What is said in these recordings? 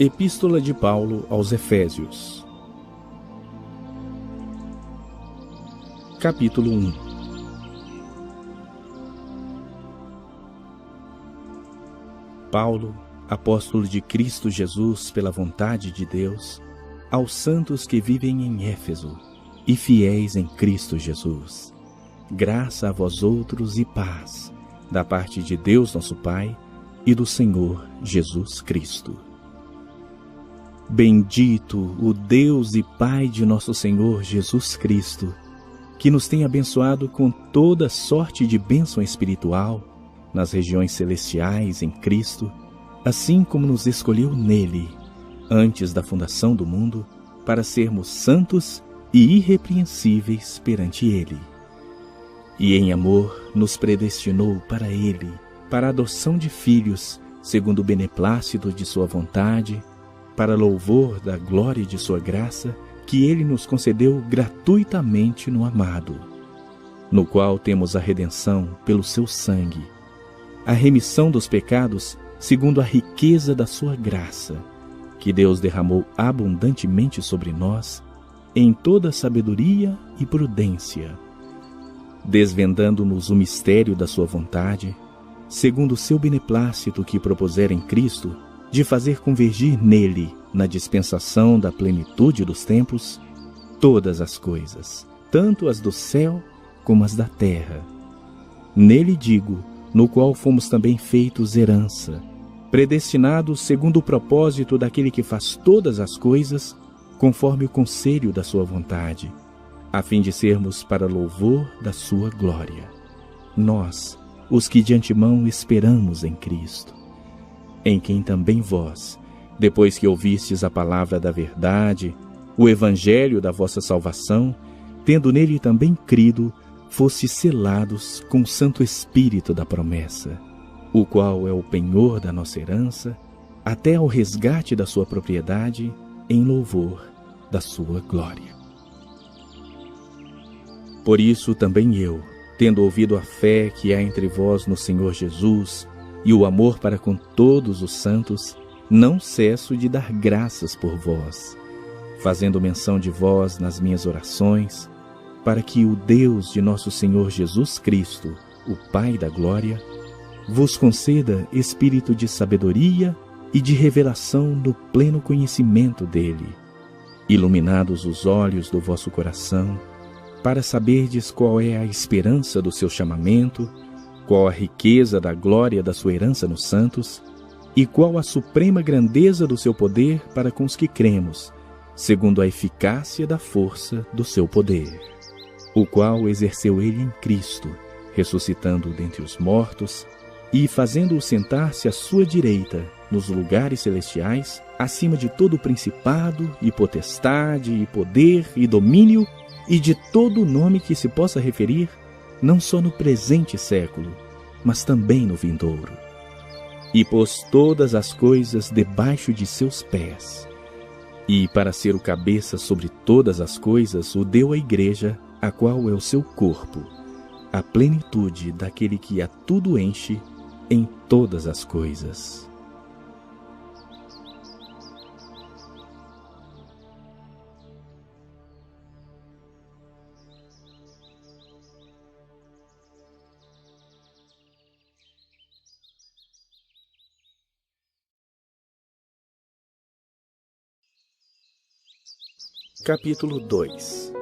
Epístola de Paulo aos Efésios. Capítulo 1. Paulo, apóstolo de Cristo Jesus pela vontade de Deus, aos santos que vivem em Éfeso e fiéis em Cristo Jesus. Graça a vós outros e paz, da parte de Deus nosso Pai e do Senhor Jesus Cristo. Bendito o Deus e Pai de nosso Senhor Jesus Cristo, que nos tem abençoado com toda sorte de bênção espiritual nas regiões celestiais em Cristo, assim como nos escolheu nele, antes da fundação do mundo, para sermos santos e irrepreensíveis perante ele. E em amor nos predestinou para ele, para a adoção de filhos, segundo o beneplácito de sua vontade, para louvor da glória de sua graça, que ele nos concedeu gratuitamente no amado, no qual temos a redenção pelo seu sangue, a remissão dos pecados segundo a riqueza da sua graça, que Deus derramou abundantemente sobre nós, em toda sabedoria e prudência, desvendando-nos o mistério da sua vontade, segundo o seu beneplácito que propusera em Cristo, de fazer convergir nele, na dispensação da plenitude dos tempos, todas as coisas, tanto as do céu como as da terra. Nele digo, no qual fomos também feitos herança, predestinados segundo o propósito daquele que faz todas as coisas, conforme o conselho da sua vontade, a fim de sermos para louvor da sua glória. Nós, os que de antemão esperamos em Cristo, em quem também vós, depois que ouvistes a palavra da verdade, o evangelho da vossa salvação, tendo nele também crido, fostes selados com o Santo Espírito da promessa, o qual é o penhor da nossa herança, até ao resgate da sua propriedade, em louvor da sua glória. Por isso também eu, tendo ouvido a fé que há entre vós no Senhor Jesus, e o amor para com todos os santos, não cesso de dar graças por vós, fazendo menção de vós nas minhas orações, para que o Deus de nosso Senhor Jesus Cristo, o Pai da glória, vos conceda espírito de sabedoria e de revelação no pleno conhecimento dele, iluminados os olhos do vosso coração, para saberdes qual é a esperança do seu chamamento, qual a riqueza da glória da sua herança nos santos, e qual a suprema grandeza do seu poder para com os que cremos, segundo a eficácia da força do seu poder, o qual exerceu ele em Cristo, ressuscitando-o dentre os mortos, e fazendo-o sentar-se à sua direita, nos lugares celestiais, acima de todo principado, e potestade, e poder, e domínio, e de todo nome que se possa referir, não só no presente século, mas também no vindouro. E pôs todas as coisas debaixo de seus pés. E, para ser o cabeça sobre todas as coisas, o deu à igreja, a qual é o seu corpo, a plenitude daquele que a tudo enche em todas as coisas. Capítulo 2.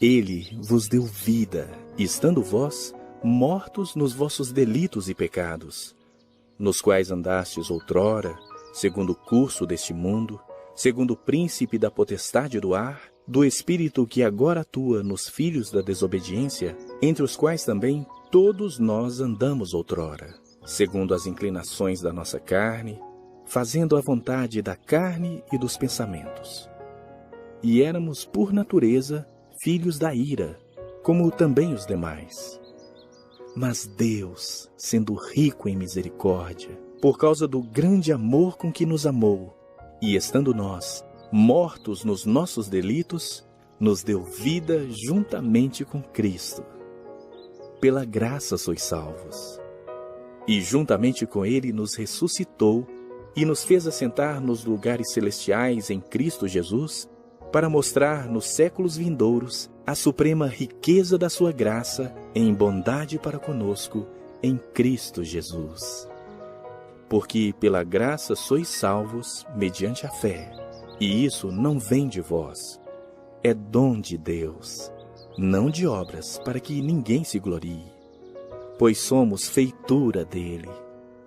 Ele vos deu vida, estando vós mortos nos vossos delitos e pecados, nos quais andastes outrora, segundo o curso deste mundo, segundo o príncipe da potestade do ar, do espírito que agora atua nos filhos da desobediência, entre os quais também todos nós andamos outrora, segundo as inclinações da nossa carne, fazendo a vontade da carne e dos pensamentos. E éramos, por natureza, filhos da ira, como também os demais. Mas Deus, sendo rico em misericórdia, por causa do grande amor com que nos amou, e estando nós mortos nos nossos delitos, nos deu vida juntamente com Cristo. Pela graça sois salvos. e juntamente com ele nos ressuscitou e nos fez assentar nos lugares celestiais em Cristo Jesus, para mostrar nos séculos vindouros a suprema riqueza da sua graça em bondade para conosco em Cristo Jesus. Porque pela graça sois salvos mediante a fé, e isso não vem de vós, é dom de Deus, não de obras, para que ninguém se glorie. Pois somos feitura dele,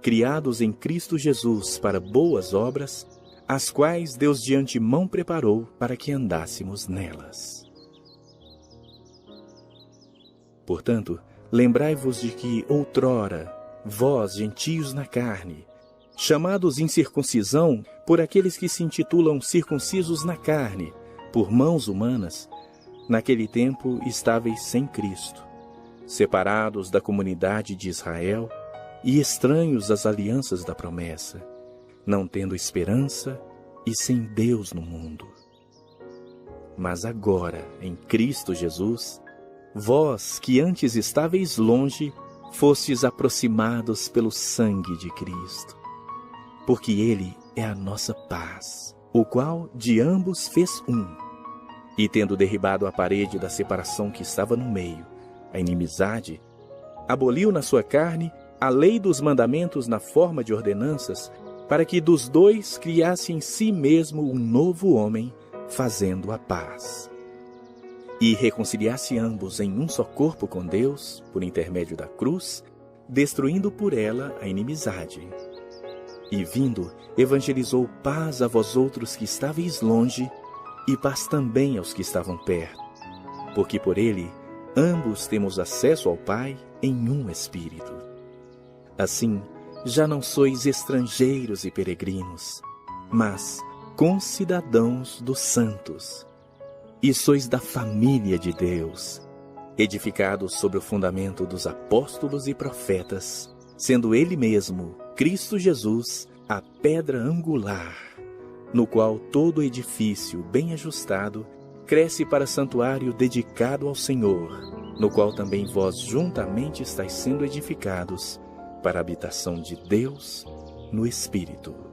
criados em Cristo Jesus para boas obras, as quais Deus de antemão preparou para que andássemos nelas. Portanto, lembrai-vos de que outrora, vós, gentios na carne, chamados incircuncisão por aqueles que se intitulam circuncisos na carne, por mãos humanas, naquele tempo estáveis sem Cristo, separados da comunidade de Israel e estranhos às alianças da promessa, não tendo esperança e sem Deus no mundo. Mas agora, em Cristo Jesus, vós que antes estáveis longe, fostes aproximados pelo sangue de Cristo. Porque Ele é a nossa paz, o qual de ambos fez um. E tendo derribado a parede da separação que estava no meio, a inimizade, aboliu na sua carne a lei dos mandamentos na forma de ordenanças, para que dos dois criasse em si mesmo um novo homem, fazendo a paz. E reconciliasse ambos em um só corpo com Deus, por intermédio da cruz, destruindo por ela a inimizade. E vindo, evangelizou paz a vós outros que estáveis longe, e paz também aos que estavam perto. Porque por ele, ambos temos acesso ao Pai em um Espírito. Assim, já não sois estrangeiros e peregrinos, mas concidadãos dos santos, e sois da família de Deus, edificados sobre o fundamento dos apóstolos e profetas, sendo Ele mesmo, Cristo Jesus, a pedra angular, no qual todo edifício bem ajustado cresce para santuário dedicado ao Senhor, no qual também vós juntamente estáis sendo edificados para a habitação de Deus no Espírito.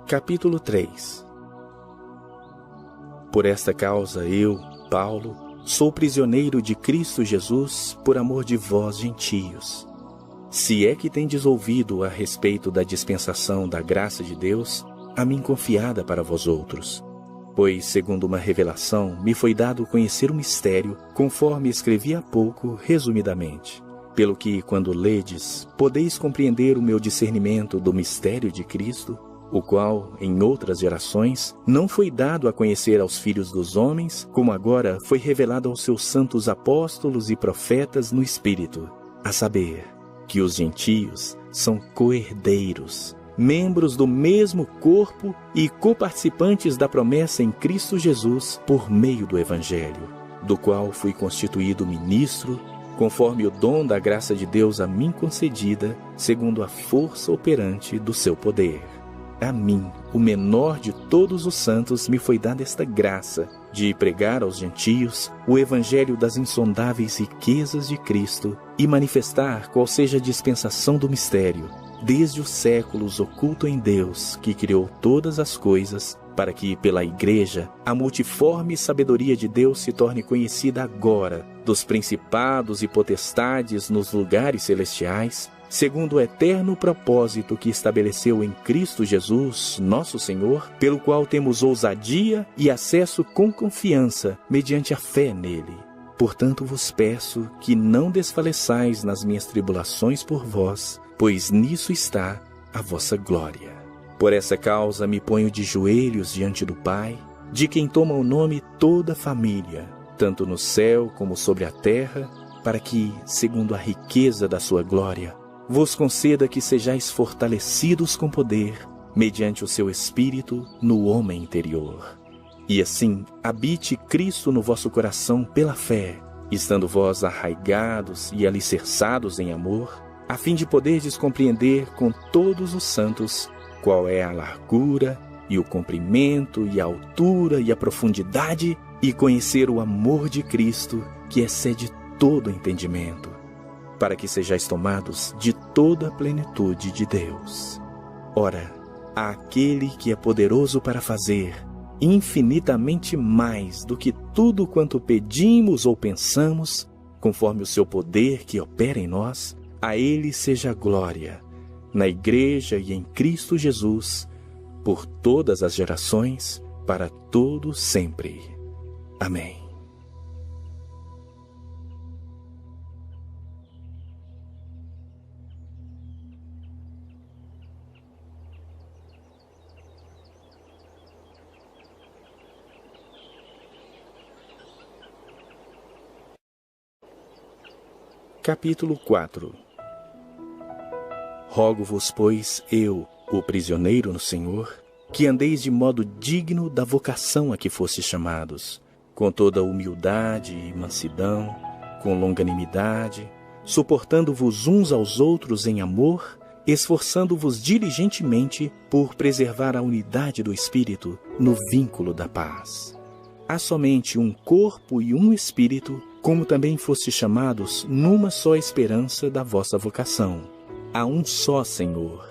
Capítulo 3. Por esta causa eu, Paulo, sou prisioneiro de Cristo Jesus por amor de vós, gentios. Se é que tendes ouvido a respeito da dispensação da graça de Deus, a mim confiada para vós outros. Pois, segundo uma revelação, me foi dado conhecer o mistério, conforme escrevi há pouco, resumidamente. Pelo que, quando ledes, podeis compreender o meu discernimento do mistério de Cristo, o qual, em outras gerações, não foi dado a conhecer aos filhos dos homens, como agora foi revelado aos seus santos apóstolos e profetas no Espírito, a saber, que os gentios são co-herdeiros, membros do mesmo corpo e coparticipantes da promessa em Cristo Jesus por meio do Evangelho, do qual fui constituído ministro, conforme o dom da graça de Deus a mim concedida, segundo a força operante do seu poder. A mim, o menor de todos os santos, me foi dada esta graça de pregar aos gentios o evangelho das insondáveis riquezas de Cristo e manifestar qual seja a dispensação do mistério, desde os séculos oculto em Deus, que criou todas as coisas, para que, pela Igreja, a multiforme sabedoria de Deus se torne conhecida agora, dos principados e potestades nos lugares celestiais, segundo o eterno propósito que estabeleceu em Cristo Jesus, nosso Senhor, pelo qual temos ousadia e acesso com confiança, mediante a fé nele. Portanto vos peço que não desfaleçais nas minhas tribulações por vós, pois nisso está a vossa glória. Por essa causa me ponho de joelhos diante do Pai, de quem toma o nome toda a família, tanto no céu como sobre a terra, para que, segundo a riqueza da sua glória, vos conceda que sejais fortalecidos com poder, mediante o seu Espírito no homem interior. E assim habite Cristo no vosso coração pela fé, estando vós arraigados e alicerçados em amor, a fim de poderdes compreender com todos os santos qual é a largura e o comprimento e a altura e a profundidade, e conhecer o amor de Cristo, que excede todo entendimento, para que sejais tomados de toda a plenitude de Deus. Ora, àquele que é poderoso para fazer infinitamente mais do que tudo quanto pedimos ou pensamos, conforme o seu poder que opera em nós, a ele seja a glória, na Igreja e em Cristo Jesus, por todas as gerações, para todo sempre. Amém. Capítulo 4. Rogo-vos, pois, eu, o prisioneiro no Senhor, que andeis de modo digno da vocação a que fostes chamados, com toda humildade e mansidão, com longanimidade, suportando-vos uns aos outros em amor, esforçando-vos diligentemente por preservar a unidade do Espírito no vínculo da paz. Há somente um corpo e um Espírito, como também fostes chamados numa só esperança da vossa vocação. Há um só Senhor,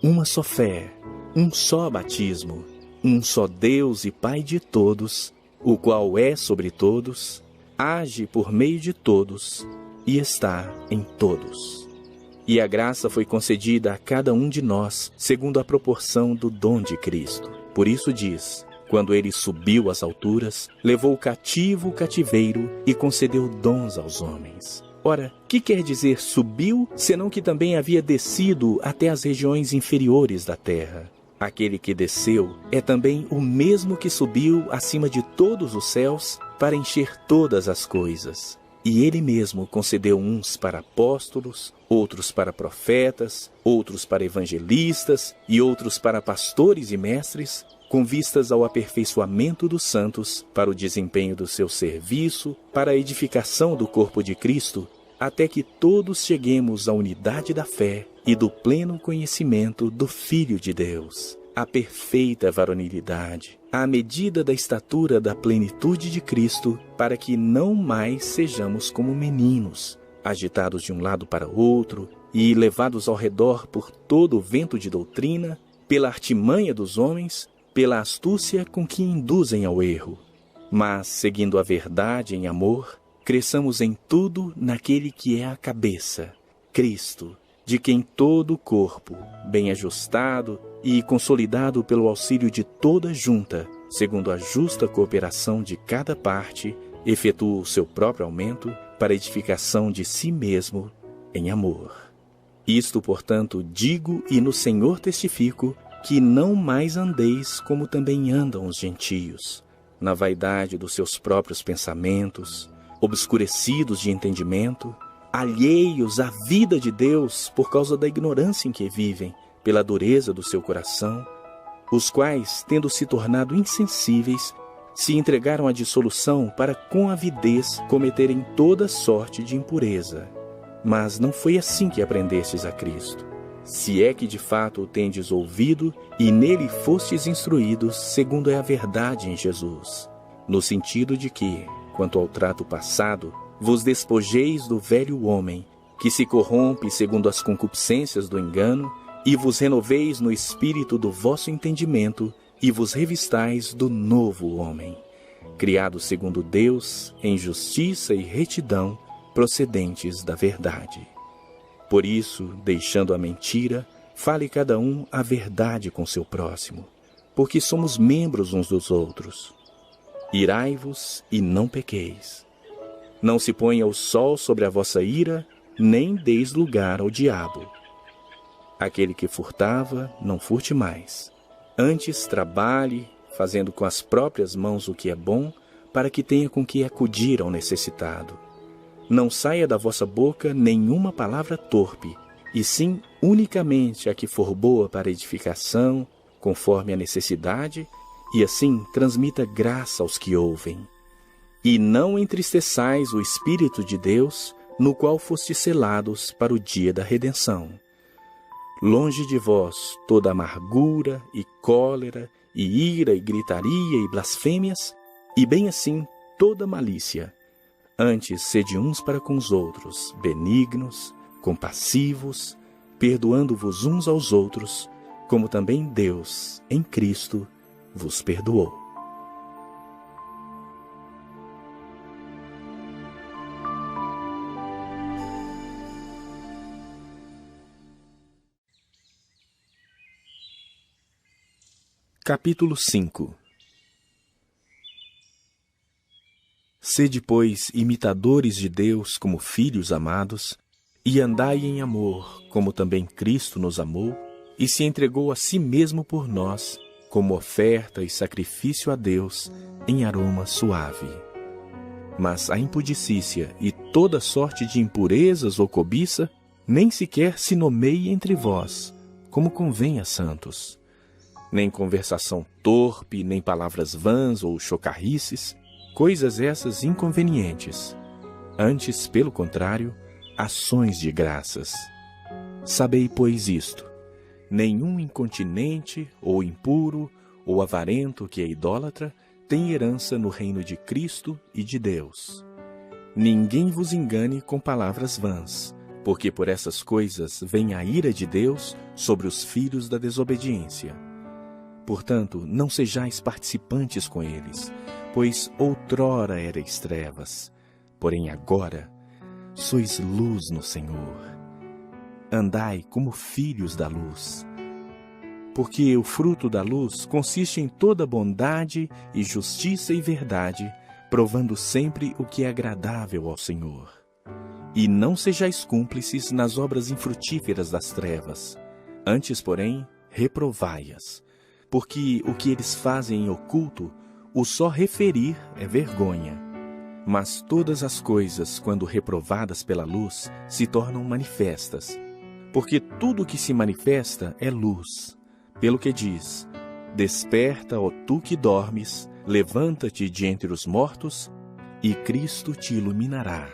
uma só fé, um só batismo, um só Deus e Pai de todos, o qual é sobre todos, age por meio de todos e está em todos. E a graça foi concedida a cada um de nós, segundo a proporção do dom de Cristo. Por isso diz: quando ele subiu às alturas, levou cativo o cativeiro e concedeu dons aos homens. Ora, que quer dizer subiu, senão que também havia descido até as regiões inferiores da terra? Aquele que desceu é também o mesmo que subiu acima de todos os céus para encher todas as coisas. E ele mesmo concedeu uns para apóstolos, outros para profetas, outros para evangelistas e outros para pastores e mestres, com vistas ao aperfeiçoamento dos santos, para o desempenho do seu serviço, para a edificação do corpo de Cristo, até que todos cheguemos à unidade da fé e do pleno conhecimento do Filho de Deus, à perfeita varonilidade, à medida da estatura da plenitude de Cristo, para que não mais sejamos como meninos, agitados de um lado para outro e levados ao redor por todo o vento de doutrina, pela artimanha dos homens, pela astúcia com que induzem ao erro. Mas, seguindo a verdade em amor, cresçamos em tudo naquele que é a cabeça, Cristo, de quem todo o corpo, bem ajustado e consolidado pelo auxílio de toda junta, segundo a justa cooperação de cada parte, efetua o seu próprio aumento para a edificação de si mesmo em amor. Isto, portanto, digo e no Senhor testifico, que não mais andeis como também andam os gentios, na vaidade dos seus próprios pensamentos, obscurecidos de entendimento, alheios à vida de Deus por causa da ignorância em que vivem, pela dureza do seu coração, os quais, tendo se tornado insensíveis, se entregaram à dissolução para com avidez cometerem toda sorte de impureza. Mas não foi assim que aprendestes a Cristo. Se é que de fato o tendes ouvido e nele fostes instruídos, segundo é a verdade em Jesus, no sentido de que, quanto ao trato passado, vos despojeis do velho homem, que se corrompe segundo as concupiscências do engano, e vos renoveis no espírito do vosso entendimento, e vos revistais do novo homem, criado segundo Deus, em justiça e retidão, procedentes da verdade. Por isso, deixando a mentira, fale cada um a verdade com seu próximo, porque somos membros uns dos outros. Irai-vos e não pequeis. Não se ponha o sol sobre a vossa ira, nem deis lugar ao diabo. Aquele que furtava, não furte mais. Antes trabalhe, fazendo com as próprias mãos o que é bom, para que tenha com que acudir ao necessitado. Não saia da vossa boca nenhuma palavra torpe, e sim unicamente a que for boa para edificação, conforme a necessidade, e assim transmita graça aos que ouvem. E não entristeçais o Espírito de Deus, no qual fostes selados para o dia da redenção. Longe de vós toda amargura e cólera, e ira, e gritaria, e blasfêmias, e bem assim toda malícia. Antes, sede uns para com os outros, benignos, compassivos, perdoando-vos uns aos outros, como também Deus, em Cristo, vos perdoou. Capítulo 5. Sede, pois, imitadores de Deus como filhos amados, e andai em amor, como também Cristo nos amou, e se entregou a si mesmo por nós, como oferta e sacrifício a Deus, em aroma suave. Mas a impudicícia e toda sorte de impurezas ou cobiça, nem sequer se nomeie entre vós, como convém a santos. Nem conversação torpe, nem palavras vãs ou chocarrices, coisas essas inconvenientes. Antes, pelo contrário, ações de graças. Sabei, pois, isto: nenhum incontinente, ou impuro, ou avarento que é idólatra, tem herança no reino de Cristo e de Deus. Ninguém vos engane com palavras vãs, porque por essas coisas vem a ira de Deus sobre os filhos da desobediência. Portanto, não sejais participantes com eles, pois outrora erais trevas, porém agora sois luz no Senhor. Andai como filhos da luz. Porque o fruto da luz consiste em toda bondade e justiça e verdade, provando sempre o que é agradável ao Senhor. E não sejais cúmplices nas obras infrutíferas das trevas, antes, porém, reprovai-as. Porque o que eles fazem em oculto, o só referir é vergonha. Mas todas as coisas, quando reprovadas pela luz, se tornam manifestas. Porque tudo o que se manifesta é luz. Pelo que diz: desperta, ó tu que dormes, levanta-te de entre os mortos, e Cristo te iluminará.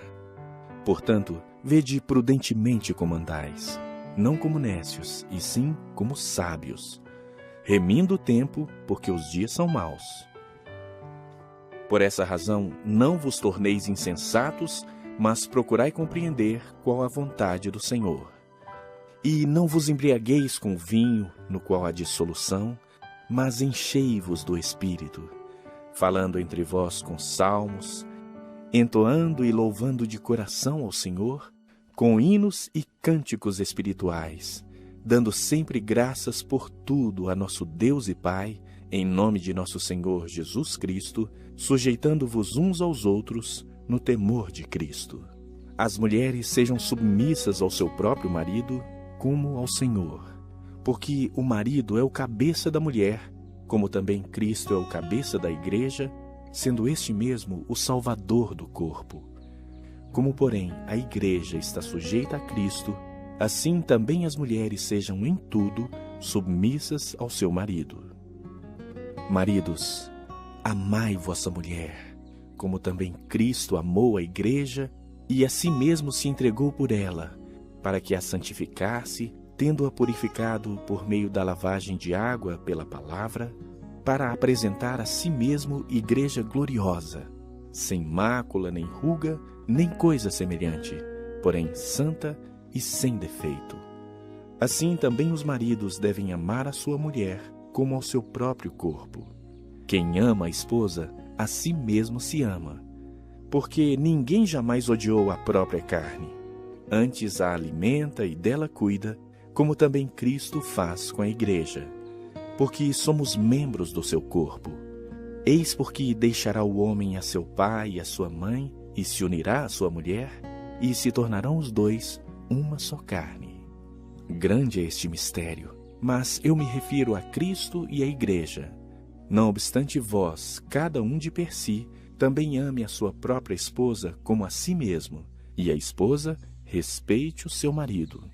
Portanto, vede prudentemente como andais, não como nécios, e sim como sábios, remindo o tempo, porque os dias são maus. Por essa razão, não vos torneis insensatos, mas procurai compreender qual a vontade do Senhor. E não vos embriagueis com vinho, no qual há dissolução, mas enchei-vos do Espírito, falando entre vós com salmos, entoando e louvando de coração ao Senhor, com hinos e cânticos espirituais, dando sempre graças por tudo a nosso Deus e Pai, em nome de nosso Senhor Jesus Cristo, sujeitando-vos uns aos outros no temor de Cristo. As mulheres sejam submissas ao seu próprio marido, como ao Senhor, porque o marido é o cabeça da mulher, como também Cristo é o cabeça da igreja, sendo este mesmo o Salvador do corpo. Como, porém, a igreja está sujeita a Cristo, assim também as mulheres sejam em tudo submissas ao seu marido. Maridos, amai vossa mulher, como também Cristo amou a igreja e a si mesmo se entregou por ela, para que a santificasse, tendo-a purificado por meio da lavagem de água pela palavra, para apresentar a si mesmo igreja gloriosa, sem mácula nem ruga, nem coisa semelhante, porém santa e sem defeito. Assim também os maridos devem amar a sua mulher como ao seu próprio corpo. Quem ama a esposa, a si mesmo se ama, porque ninguém jamais odiou a própria carne. Antes a alimenta e dela cuida, como também Cristo faz com a igreja, porque somos membros do seu corpo. Eis porque deixará o homem a seu pai e a sua mãe, e se unirá à sua mulher, e se tornarão os dois uma só carne. Grande é este mistério, mas eu me refiro a Cristo e à igreja. Não obstante vós, cada um de per si, também ame a sua própria esposa como a si mesmo, e a esposa respeite o seu marido.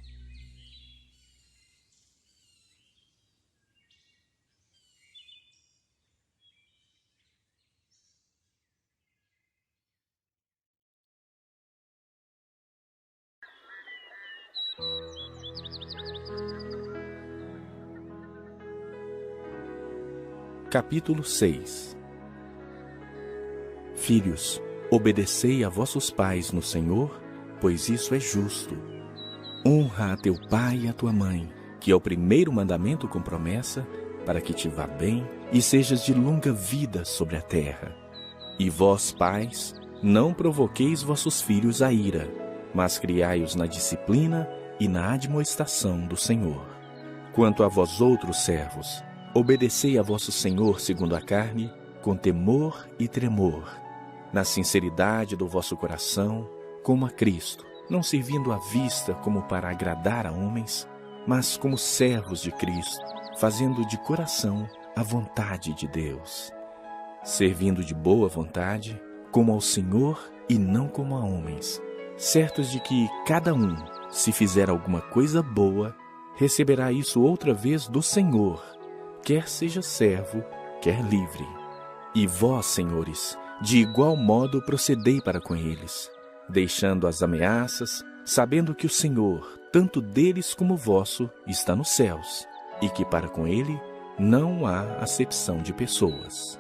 Capítulo 6. Filhos, obedecei a vossos pais no Senhor, pois isso é justo. Honra a teu pai e a tua mãe, que é o primeiro mandamento com promessa, para que te vá bem e sejas de longa vida sobre a terra. E vós, pais, não provoqueis vossos filhos à ira, mas criai-os na disciplina e na admoestação do Senhor. Quanto a vós outros servos, obedecei a vosso Senhor segundo a carne, com temor e tremor, na sinceridade do vosso coração, como a Cristo, não servindo à vista como para agradar a homens, mas como servos de Cristo, fazendo de coração a vontade de Deus, servindo de boa vontade, como ao Senhor e não como a homens, certos de que cada um, se fizer alguma coisa boa, receberá isso outra vez do Senhor, quer seja servo, quer livre. E vós, senhores, de igual modo procedei para com eles, deixando as ameaças, sabendo que o Senhor, tanto deles como vosso, está nos céus, e que para com ele não há acepção de pessoas.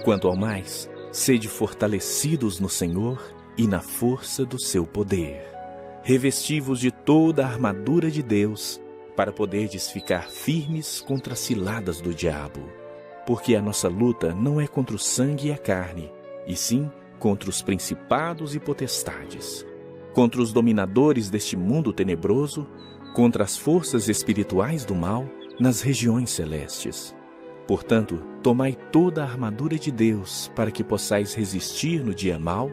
Quanto ao mais, sede fortalecidos no Senhor e na força do seu poder. Revesti-vos de toda a armadura de Deus, para poderdes ficar firmes contra as ciladas do diabo. Porque a nossa luta não é contra o sangue e a carne, e sim contra os principados e potestades, contra os dominadores deste mundo tenebroso, contra as forças espirituais do mal nas regiões celestes. Portanto, tomai toda a armadura de Deus para que possais resistir no dia mau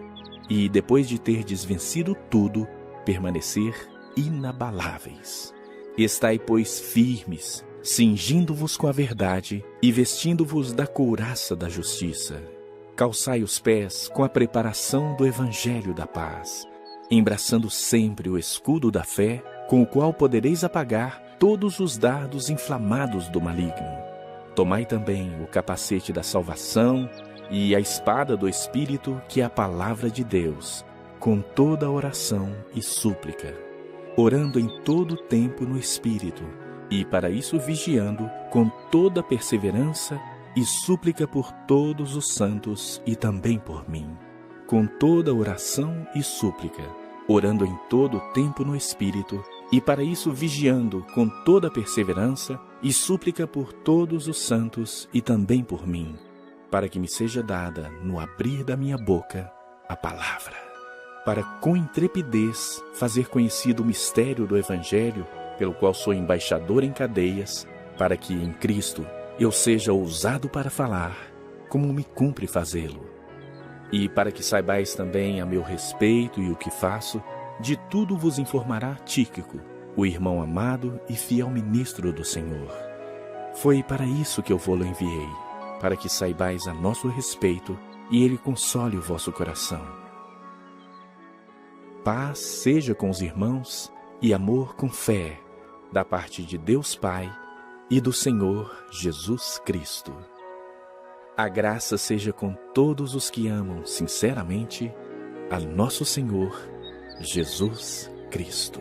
e, depois de terdes vencido tudo, permanecer inabaláveis. Estai, pois, firmes, cingindo-vos com a verdade e vestindo-vos da couraça da justiça. Calçai os pés com a preparação do evangelho da paz, embraçando sempre o escudo da fé, com o qual podereis apagar todos os dardos inflamados do maligno. Tomai também o capacete da salvação e a espada do Espírito, que é a palavra de Deus, com toda a oração e súplica, orando em todo o tempo no Espírito, e para isso vigiando com toda perseverança e súplica por todos os santos e também por mim, com toda oração e súplica, orando em todo o tempo no Espírito, e para isso vigiando com toda perseverança e súplica por todos os santos e também por mim, para que me seja dada, no abrir da minha boca, a palavra, para com intrepidez fazer conhecido o mistério do Evangelho, pelo qual sou embaixador em cadeias, para que em Cristo eu seja ousado para falar, como me cumpre fazê-lo. E para que saibais também a meu respeito e o que faço, de tudo vos informará Tíquico, o irmão amado e fiel ministro do Senhor. Foi para isso que eu vou-lo enviei, para que saibais a nosso respeito e ele console o vosso coração. Paz seja com os irmãos e amor com fé, da parte de Deus Pai e do Senhor Jesus Cristo. A graça seja com todos os que amam sinceramente a nosso Senhor Jesus Cristo.